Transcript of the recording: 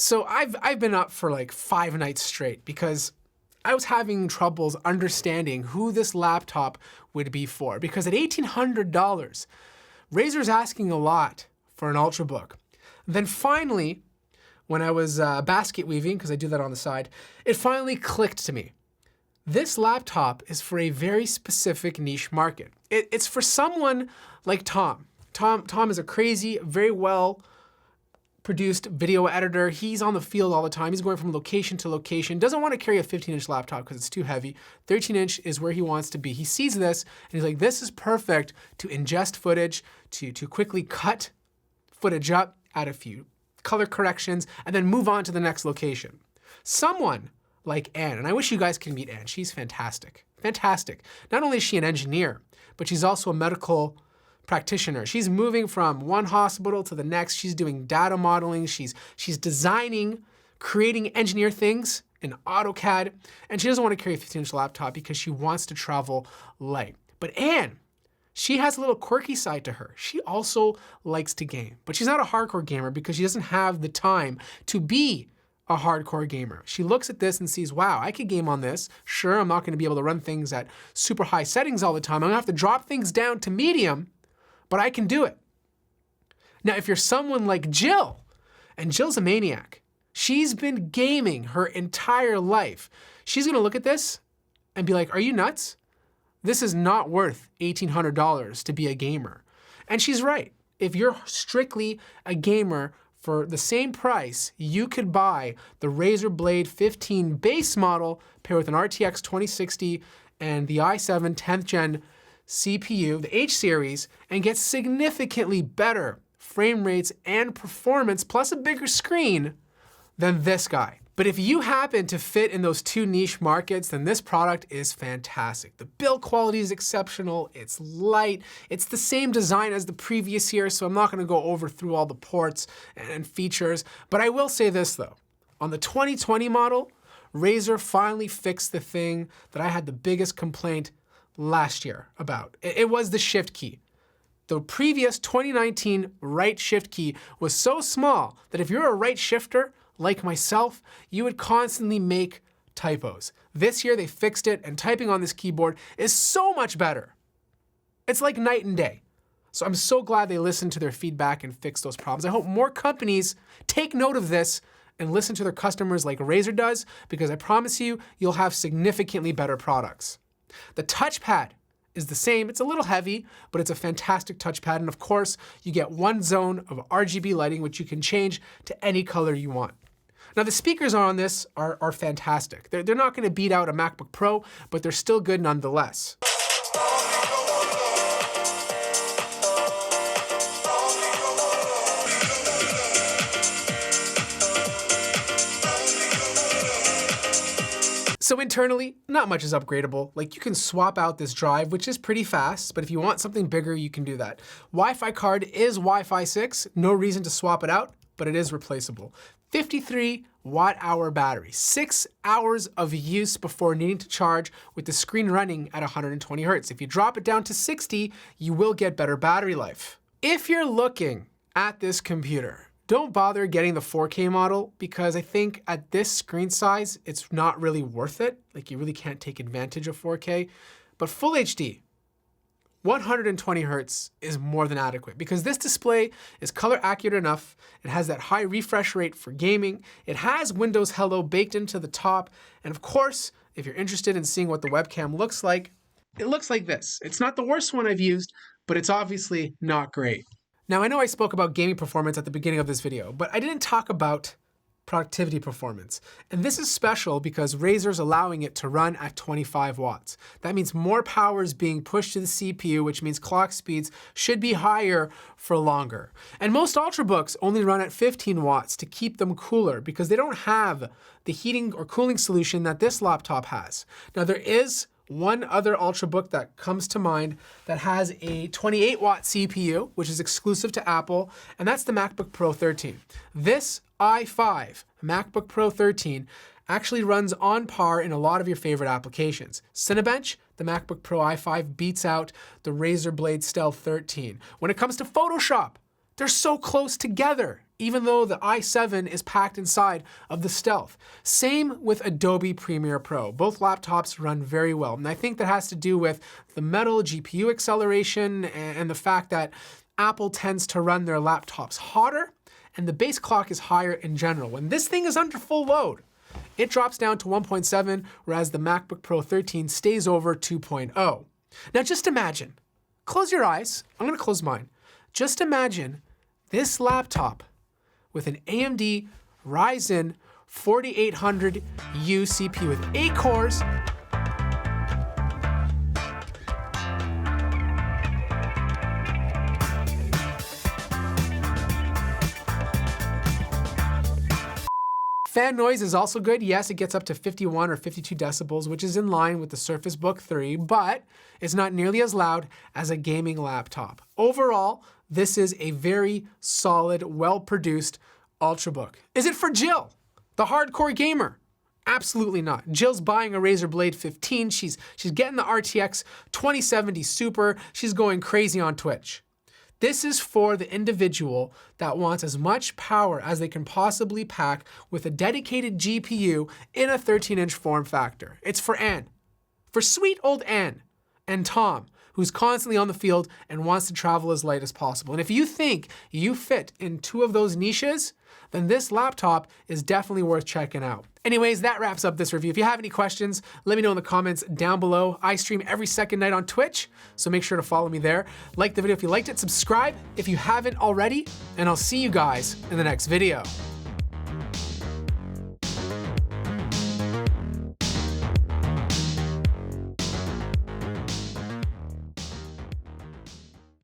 So I've been up for like 5 nights straight because I was having troubles understanding who this laptop would be for. Because at $1,800, Razer's asking a lot for an Ultrabook. Then finally, when I was basket weaving, because I do that on the side, it finally clicked to me. This laptop is for a very specific niche market. It's for someone like Tom. Tom is a crazy, very well produced video editor. He's on the field all the time. He's going from location to location. Doesn't want to carry a 15-inch laptop because it's too heavy. 13-inch is where he wants to be. He sees this and he's like, this is perfect to ingest footage, to quickly cut footage up, add a few color corrections, and then move on to the next location. Someone like Anne, and I wish you guys can meet Anne. She's fantastic, fantastic. Not only is she an engineer, but she's also a medical practitioner. She's moving from one hospital to the next. She's doing data modeling. She's designing, creating engineer things in AutoCAD, and she doesn't want to carry a 15-inch laptop because she wants to travel light. But Anne, she has a little quirky side to her. She also likes to game, but she's not a hardcore gamer because she doesn't have the time to be a hardcore gamer. She looks at this and sees, wow, I could game on this. Sure, I'm not going to be able to run things at super high settings all the time. I'm going to have to drop things down to medium, but I can do it. Now, if you're someone like Jill, and Jill's a maniac, she's been gaming her entire life. She's going to look at this and be like, are you nuts? This is not worth $1,800 to be a gamer. And she's right. If you're strictly a gamer, for the same price, you could buy the Razer Blade 15 base model paired with an RTX 2060 and the i7 10th gen CPU, the H series, and get significantly better frame rates and performance, plus a bigger screen than this guy. But if you happen to fit in those two niche markets, then this product is fantastic. The build quality is exceptional, it's light, it's the same design as the previous year, so I'm not gonna go through all the ports and features, but I will say this though. On the 2020 model, Razer finally fixed the thing that I had the biggest complaint last year about. It was the shift key. The previous 2019 right shift key was so small that if you're a right shifter, like myself, you would constantly make typos. This year they fixed it, and typing on this keyboard is so much better. It's like night and day. So I'm so glad they listened to their feedback and fixed those problems. I hope more companies take note of this and listen to their customers like Razer does, because I promise you, you'll have significantly better products. The touchpad is the same. It's a little heavy, but it's a fantastic touchpad. And of course, you get one zone of RGB lighting, which you can change to any color you want. Now the speakers on this are fantastic. They're not gonna beat out a MacBook Pro, but they're still good nonetheless. So internally, not much is upgradable. Like, you can swap out this drive, which is pretty fast, but if you want something bigger, you can do that. Wi-Fi card is Wi-Fi 6, no reason to swap it out, but it is replaceable. 53 watt-hour battery, 6 hours of use before needing to charge with the screen running at 120 Hertz. If you drop it down to 60, you will get better battery life. If you're looking at this computer, don't bother getting the 4K model, because I think at this screen size, it's not really worth it. Like, you really can't take advantage of 4K. But Full HD, 120 Hertz is more than adequate, because this display is color accurate enough. It has that high refresh rate for gaming. It has Windows Hello baked into the top. And of course, if you're interested in seeing what the webcam looks like, it looks like this. It's not the worst one I've used, but it's obviously not great. Now, I know I spoke about gaming performance at the beginning of this video, but I didn't talk about productivity performance. And this is special because Razer's allowing it to run at 25 watts. That means more power is being pushed to the CPU, which means clock speeds should be higher for longer. And most Ultrabooks only run at 15 watts to keep them cooler, because they don't have the heating or cooling solution that this laptop has. Now, there is one other Ultrabook that comes to mind that has a 28 watt CPU, which is exclusive to Apple, and that's the MacBook Pro 13. This i5 MacBook Pro 13 actually runs on par in a lot of your favorite applications. Cinebench, the MacBook Pro i5 beats out the Razer Blade Stealth 13. When it comes to Photoshop, they're so close together. even though the i7 is packed inside of the Stealth. Same with Adobe Premiere Pro. Both laptops run very well. And I think that has to do with the metal GPU acceleration and the fact that Apple tends to run their laptops hotter and the base clock is higher in general. When this thing is under full load, it drops down to 1.7, whereas the MacBook Pro 13 stays over 2.0. Now just imagine, close your eyes, I'm gonna close mine. Just imagine this laptop with an AMD Ryzen 4800U CPU with 8 cores, fan noise is also good. Yes, it gets up to 51 or 52 decibels, which is in line with the Surface Book 3, but it's not nearly as loud as a gaming laptop. Overall, this is a very solid, well-produced Ultrabook. Is it for Jill, the hardcore gamer? Absolutely not. Jill's buying a Razer Blade 15. She's getting the RTX 2070 Super. She's going crazy on Twitch. This is for the individual that wants as much power as they can possibly pack with a dedicated GPU in a 13-inch form factor. It's for Anne. For sweet old Anne and Tom, who's constantly on the field and wants to travel as light as possible. And if you think you fit in two of those niches, then this laptop is definitely worth checking out. Anyways, that wraps up this review. If you have any questions, let me know in the comments down below. I stream every second night on Twitch, so make sure to follow me there. Like the video if you liked it, subscribe if you haven't already, and I'll see you guys in the next video.